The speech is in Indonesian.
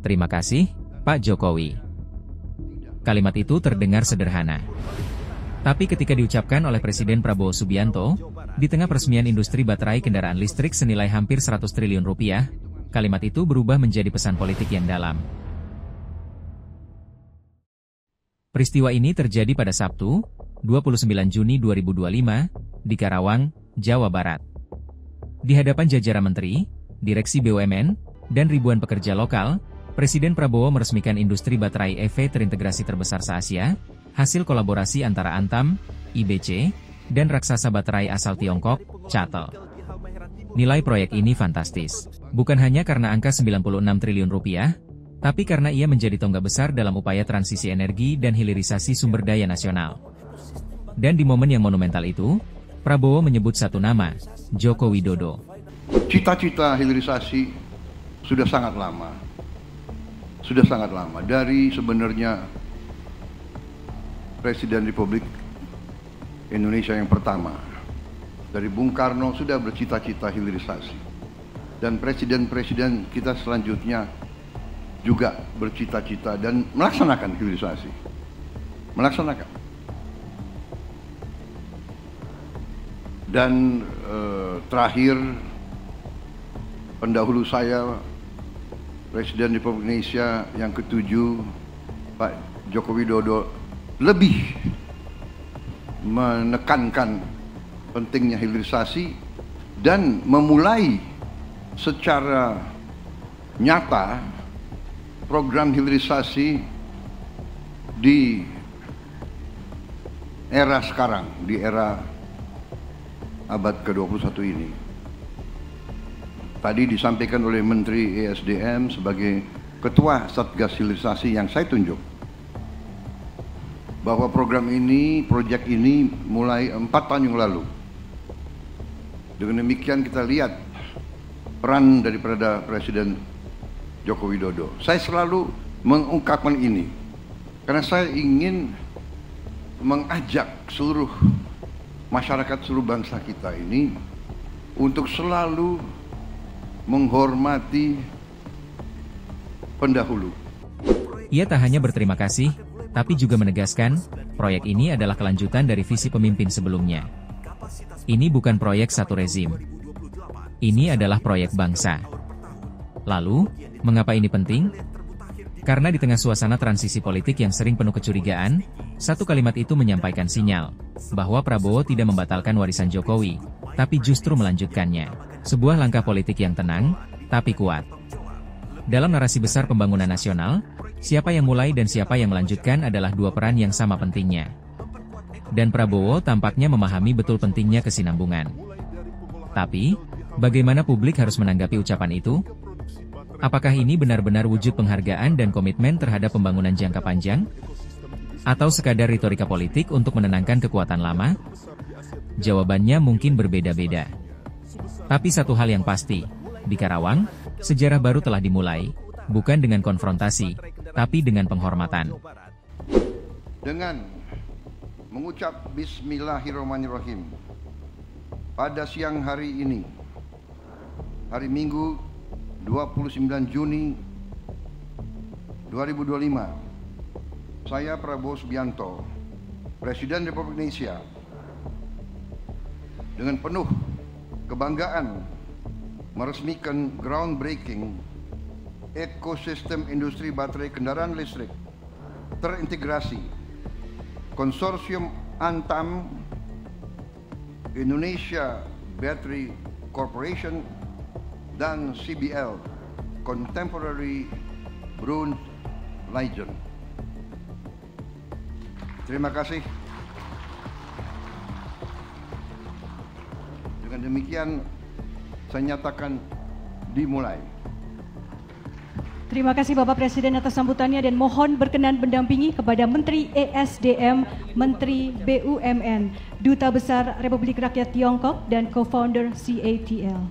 Terima kasih, Pak Jokowi. Kalimat itu terdengar sederhana. Tapi ketika diucapkan oleh Presiden Prabowo Subianto, di tengah peresmian industri baterai kendaraan listrik senilai hampir 100 triliun rupiah, kalimat itu berubah menjadi pesan politik yang dalam. Peristiwa ini terjadi pada Sabtu, 29 Juni 2025, di Karawang, Jawa Barat. Di hadapan jajaran menteri, direksi BUMN, dan ribuan pekerja lokal, Presiden Prabowo meresmikan industri baterai EV terintegrasi terbesar se-Asia, hasil kolaborasi antara Antam, IBC, dan raksasa baterai asal Tiongkok, CATL. Nilai proyek ini fantastis, bukan hanya karena angka 96 triliun rupiah, tapi karena ia menjadi tonggak besar dalam upaya transisi energi dan hilirisasi sumber daya nasional. Dan di momen yang monumental itu, Prabowo menyebut satu nama, Joko Widodo. Cita-cita hilirisasi sudah sangat lama. Dari sebenarnya Presiden Republik Indonesia yang pertama, dari Bung Karno sudah bercita-cita hilirisasi. Dan presiden-presiden kita selanjutnya juga bercita-cita dan melaksanakan hilirisasi. Dan terakhir, pendahulu saya, Presiden Republik Indonesia yang ke-7, Pak Joko Widodo, lebih menekankan pentingnya hilirisasi dan memulai secara nyata program hilirisasi di era sekarang, di era abad ke-21 ini. Tadi disampaikan oleh Menteri ESDM sebagai Ketua Satgas Hilirisasi yang saya tunjuk, bahwa program ini, proyek ini mulai 4 tahun yang lalu. Dengan demikian kita lihat peran daripada Presiden Joko Widodo. Saya selalu mengungkapkan ini karena saya ingin mengajak seluruh masyarakat, seluruh bangsa kita ini untuk selalu menghormati pendahulu. Ia tak hanya berterima kasih, tapi juga menegaskan, proyek ini adalah kelanjutan dari visi pemimpin sebelumnya. Ini bukan proyek satu rezim. Ini adalah proyek bangsa. Lalu, mengapa ini penting? Karena di tengah suasana transisi politik yang sering penuh kecurigaan, satu kalimat itu menyampaikan sinyal bahwa Prabowo tidak membatalkan warisan Jokowi, tapi justru melanjutkannya. Sebuah langkah politik yang tenang, tapi kuat. Dalam narasi besar pembangunan nasional, siapa yang mulai dan siapa yang melanjutkan adalah dua peran yang sama pentingnya. Dan Prabowo tampaknya memahami betul pentingnya kesinambungan. Tapi, bagaimana publik harus menanggapi ucapan itu? Apakah ini benar-benar wujud penghargaan dan komitmen terhadap pembangunan jangka panjang? Atau sekadar retorika politik untuk menenangkan kekuatan lama? Jawabannya mungkin berbeda-beda. Tapi satu hal yang pasti, di Karawang, sejarah baru telah dimulai, bukan dengan konfrontasi, tapi dengan penghormatan. Dengan mengucap Bismillahirrahmanirrahim, pada siang hari ini, hari Minggu 29 Juni 2025, saya Prabowo Subianto, Presiden Republik Indonesia, dengan penuh kebanggaan meresmikan groundbreaking ekosistem industri baterai kendaraan listrik terintegrasi konsorsium Antam, Indonesia Battery Corporation, dan CBL, Contemporary Brunel Legend. Terima kasih. Dengan demikian, saya nyatakan dimulai. Terima kasih Bapak Presiden atas sambutannya dan mohon berkenan mendampingi kepada Menteri ESDM, Menteri BUMN, Duta Besar Republik Rakyat Tiongkok dan Co-founder CATL.